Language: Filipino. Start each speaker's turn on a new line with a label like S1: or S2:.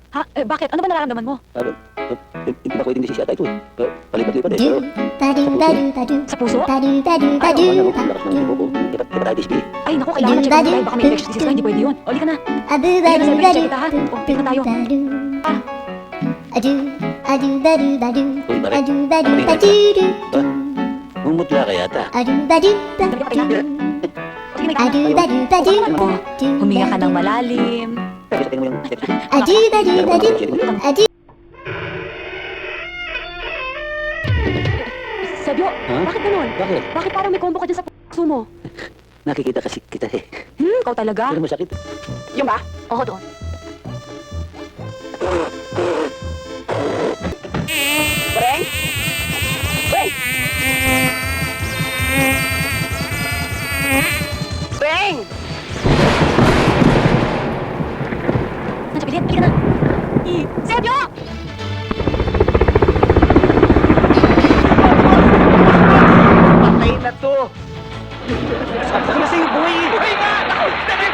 S1: Ha? Bakit? Ano ba nararamdaman mo?
S2: Hindi ba pwedeng desisya ito eh. Palipat-lipat eh. Pero
S1: Sa puso?
S2: lakas ng tipo ko. Hepatitis B.
S1: Ay, naku, kailangan na check mo dahil baka may infectious disease ka, hindi pwede yun. O, halika na. Halika na, celebrate, check kita ha. O, pick na tayo.
S2: Uy, Mumutla ka yata.
S1: Sabi ka kaya. O, sige, na. O, huminga ka ng malalim.
S2: Pero sa tingin mo yung...
S1: Sebyo,
S2: Ha?
S1: bakit ganun?
S2: Bakit?
S1: Bakit parang may combo ka dyan sa puso mo?
S2: Nakikita kasi kita eh.
S1: Ikaw talaga?
S2: Pero masakit.
S1: Yung ba? Oo, doon. Breng? Breng! Breng! Nandiyan, pilit. Pilit na. Sebyo!
S3: Patay na to! Sabi ko na sa'yo, boy! Ay, nga! Ako! Dali!